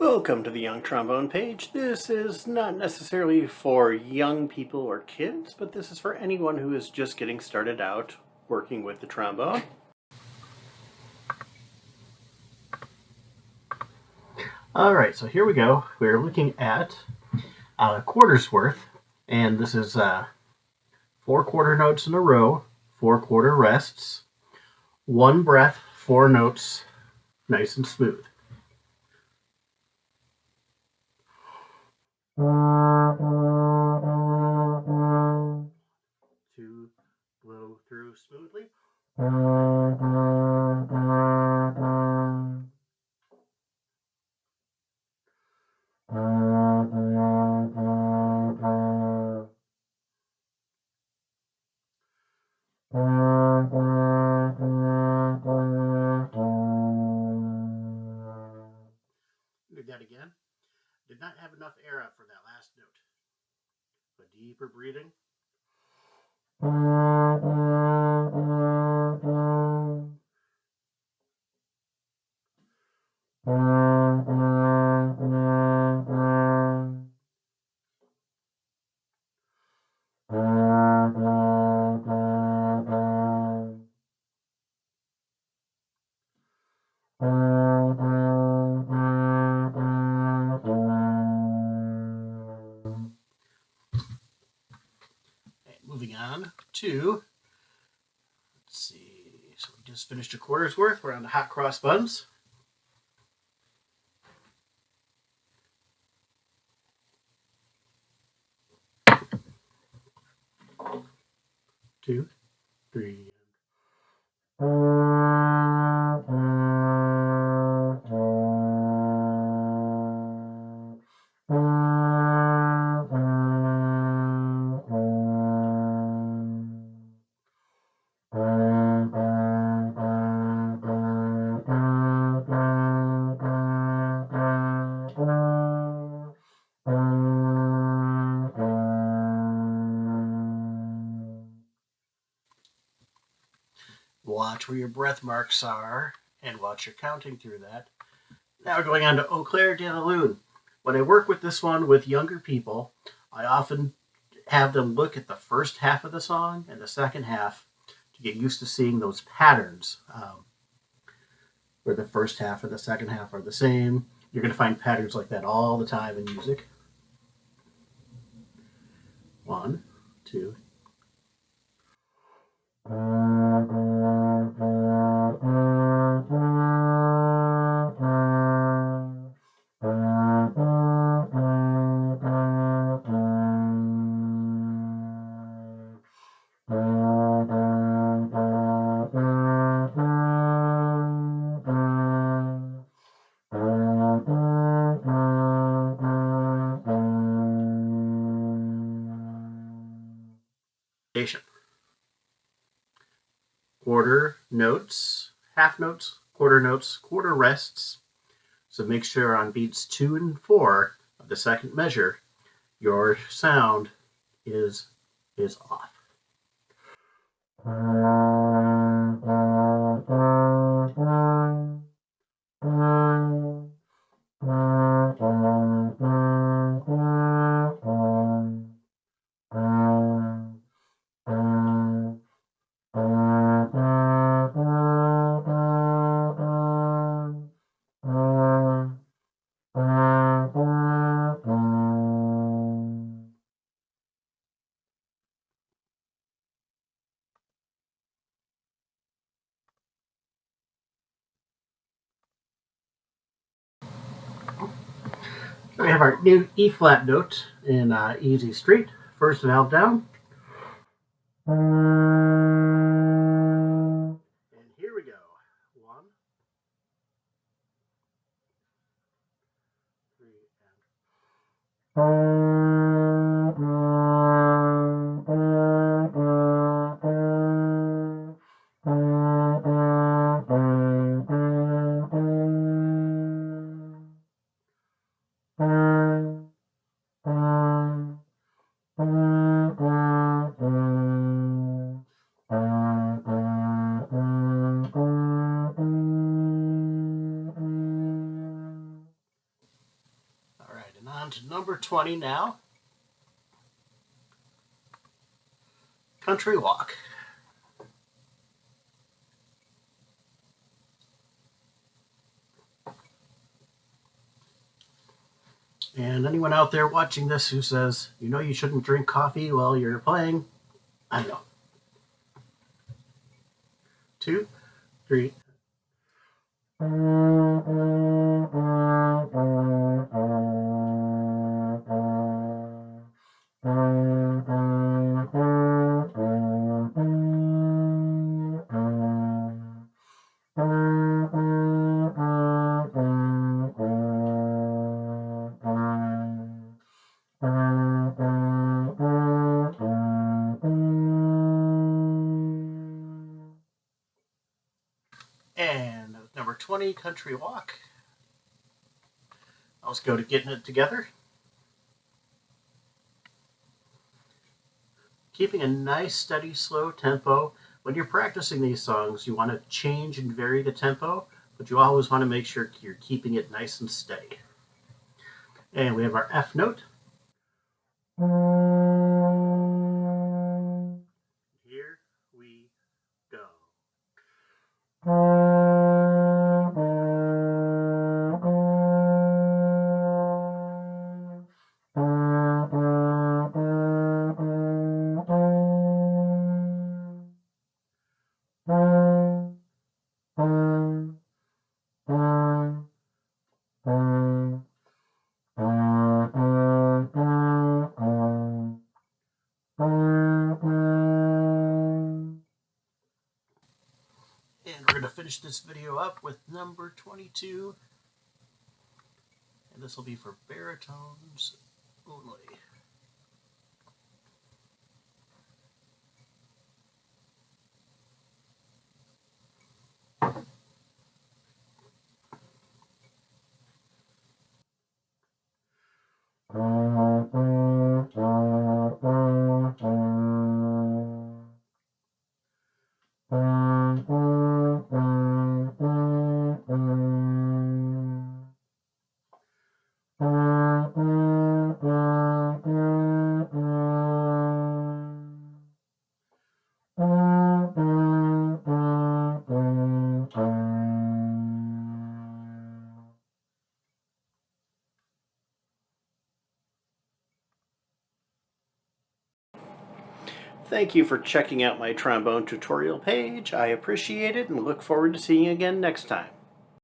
Welcome to the Young Trombone page. This is not necessarily for young people or kids, but this is for anyone who is just getting started out working with the trombone. All right, so here we go. We're looking at a quarter's worth, and this is 4 quarter notes in a row, 4 quarter rests, 1 breath, 4 notes, nice and smooth. To blow through smoothly. Do that again. Did not have enough air out for that last note. A deeper breathing. Moving on to, let's see, so we just finished a quarter's worth. We're on the hot cross buns. Two, three. Watch where your breath marks are and watch your counting through that. Now we're going on to Claire Du La Lune. When I work with this one with younger people, I often have them look at the first half of the song and the second half to get used to seeing those patterns where the first half and the second half are the same. You're going to find patterns like that all the time in music. 1, 2. Quarter notes, half notes, quarter rests. So make sure on beats 2 and 4 of the second measure, your sound is off. So we have our new E flat note in easy street, first valve down. And here we go. 1, 3, On to number 20 now. Country Walk. And anyone out there watching this who says, you know you shouldn't drink coffee while you're playing, I know. 2, 3. And number 20, Country Walk. Let's go to Getting It Together. Keeping a nice, steady, slow tempo. When you're practicing these songs, you want to change and vary the tempo, but you always want to make sure you're keeping it nice and steady. And we have our F note. Here we go. And we're going to finish this video up with number 22. And this will be for Baritones Only. Thank you for checking out my trombone tutorial page. I appreciate it and look forward to seeing you again next time.